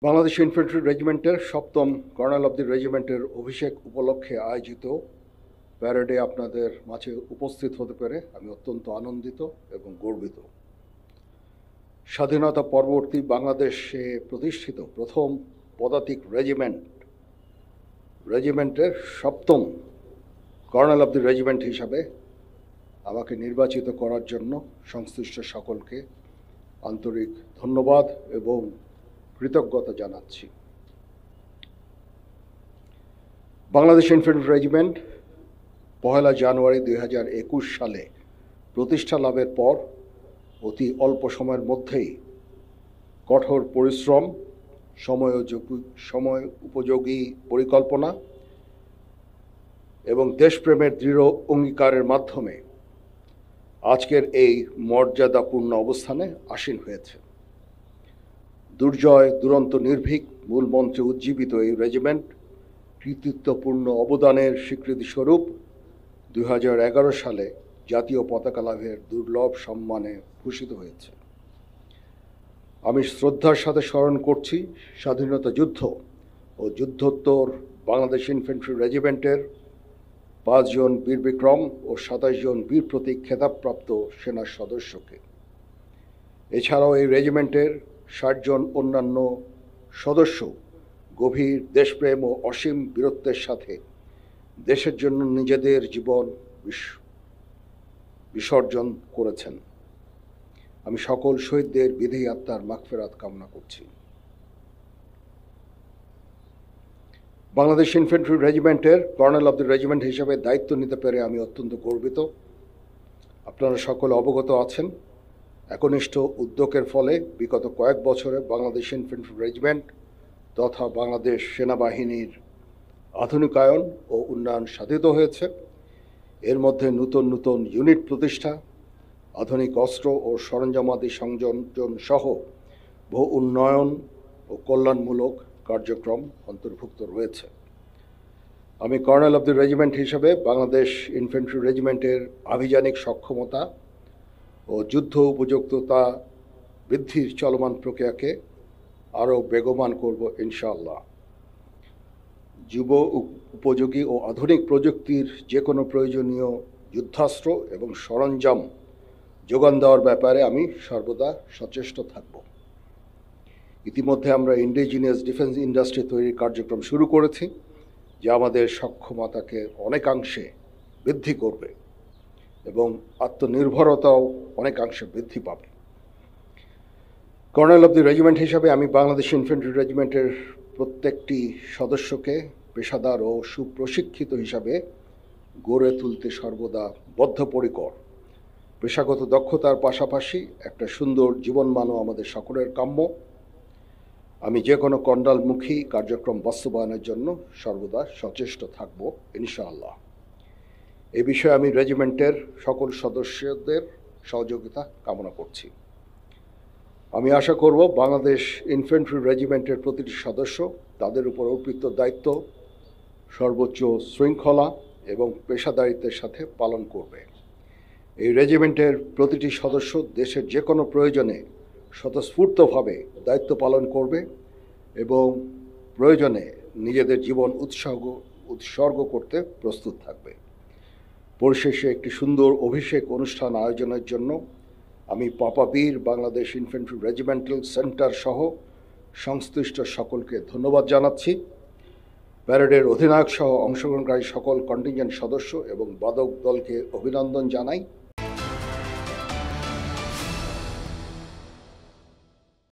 Bangladesh infantry রেজিমেন্টের ৭ম colonel of the রেজিমেন্টের অভিষেক উপলক্ষে আয়োজিত প্যারেডে আপনাদের মাঝে উপস্থিত হতে পেরে আমি অত্যন্ত আনন্দিত এবং গর্বিত। স্বাধীনতা পরবর্তী বাংলাদেশে প্রতিষ্ঠিত প্রথম পদাতিক রেজিমেন্টের ৭ম কর্নেল অব দি রেজিমেন্ট হিসাবে আমাকে নির্বাচিত করার জন্য সংশ্লিষ্ট সকলকে আন্তরিক ধন্যবাদ এবং কৃতজ্ঞতা জানাচ্ছি। বাংলাদেশ ইনফ্যান্ট্রি রেজিমেন্ট ১ জানুয়ারি ২০২১ সালে প্রতিষ্ঠা লাভের পর অতি অল্প সময়ের মধ্যেই কঠোর পরিশ্রম, সময় উপযোগী পরিকল্পনা এবং দেশপ্রেমের দৃঢ় অঙ্গীকারের মাধ্যমে আজকের এই মর্যাদাপূর্ণ অবস্থানে আসীন হয়েছে। দুর্জয় দুরন্ত নির্ভীক মূল মন্ত্রে উজ্জীবিত এই রেজিমেন্ট কৃতিত্বপূর্ণ অবদানের স্বীকৃতিস্বরূপ ২০১১ সালে জাতীয় পতাকা লাভের দুর্লভ সম্মানে ভূষিত হয়েছে। আমি শ্রদ্ধার সাথে স্মরণ করছি স্বাধীনতা যুদ্ধ ও যুদ্ধোত্তর বাংলাদেশ ইনফ্যান্ট্রি রেজিমেন্টের ৫ জন বীর বিক্রম ও ২৭ জন বীর প্রতীক খেতাবপ্রাপ্ত সেনা সদস্যকে। এছাড়াও এই রেজিমেন্টের ৬০ জন অন্যান্য সদস্য গভীর দেশপ্রেম ও অসীম বীরত্বের সাথে দেশের জন্য নিজেদের জীবন বিসর্জন করেছেন। আমি সকল শহীদদের বিধি আত্মার মাগফিরাত কামনা করছি। বাংলাদেশ ইনফ্যান্ট্রি রেজিমেন্টের কর্নেল অব দ্য রেজিমেন্ট হিসেবে দায়িত্ব নিতে পেরে আমি অত্যন্ত গর্বিত। আপনারা সকলে অবগত আছেন, একনিষ্ঠ উদ্যোগের ফলে বিগত কয়েক বছরে বাংলাদেশ ইনফ্যান্ট্রি রেজিমেন্ট তথা বাংলাদেশ সেনাবাহিনীর আধুনিকায়ন ও উন্নয়ন সাধিত হয়েছে। এর মধ্যে নতুন নতুন ইউনিট প্রতিষ্ঠা, আধুনিক অস্ত্র ও সরঞ্জামাদি সংযোজন সহ বহু উন্নয়ন ও কল্যাণমূলক কার্যক্রম অন্তর্ভুক্ত রয়েছে। আমি কর্নেল অব দ্য রেজিমেন্ট হিসেবে বাংলাদেশ ইনফ্যান্ট্রি রেজিমেন্টের আভিযানিক সক্ষমতা ও যুদ্ধ উপযুক্ততা বৃদ্ধির চলমান প্রক্রিয়াকে আরও বেগবান করব ইনশাআল্লাহ। যুব উপযোগী ও আধুনিক প্রযুক্তির যে কোনো প্রয়োজনীয় যুদ্ধাস্ত্র এবং সরঞ্জাম যোগান দেওয়ার ব্যাপারে আমি সর্বদা সচেষ্ট থাকব। ইতিমধ্যে আমরা ইন্ডিজিনিয়াস ডিফেন্স ইন্ডাস্ট্রি তৈরির কার্যক্রম শুরু করেছি, যা আমাদের সক্ষমতাকে অনেকাংশে বৃদ্ধি করবে এবং আত্মনির্ভরতাও অনেকাংশে বৃদ্ধি পাবে। কর্নেল অব দি রেজিমেন্ট হিসাবে আমি বাংলাদেশ ইনফ্যান্ট্রি রেজিমেন্টের প্রত্যেকটি সদস্যকে পেশাদার ও সুপ্রশিক্ষিত হিসাবে গড়ে তুলতে সর্বদা বদ্ধপরিকর। পেশাগত দক্ষতার পাশাপাশি একটা সুন্দর জীবনমানও আমাদের সকলের কাম্য। আমি যে কোনো কণ্ডালমুখী কার্যক্রম বাস্তবায়নের জন্য সর্বদা সচেষ্ট থাকব ইনশাআল্লাহ। এ বিষয়ে আমি রেজিমেন্টের সকল সদস্যদের সহযোগিতা কামনা করছি। আমি আশা করব বাংলাদেশ ইনফ্যান্ট্রি রেজিমেন্টের প্রতিটি সদস্য তাদের উপর অর্পিত দায়িত্ব সর্বোচ্চ শৃঙ্খলা এবং পেশাদারিত্বের সাথে পালন করবে। এই রেজিমেন্টের প্রতিটি সদস্য দেশের যে কোনো প্রয়োজনে স্বতঃস্ফূর্তভাবে দায়িত্ব পালন করবে এবং প্রয়োজনে নিজেদের জীবন উৎসর্গ করতে প্রস্তুত থাকবে। পরিশেষে একটি সুন্দর অভিষেক অনুষ্ঠান আয়োজনের জন্য আমি পাপাবীর বাংলাদেশ ইনফ্যান্ট্রি রেজিমেন্টাল সেন্টার সহ সংশ্লিষ্ট সকলকে ধন্যবাদ জানাচ্ছি। প্যারেডের অধিনায়ক সহ অংশগ্রহণকারী সকল কন্টিনজেন্ট সদস্য এবং বাদক দলকে অভিনন্দন জানাই।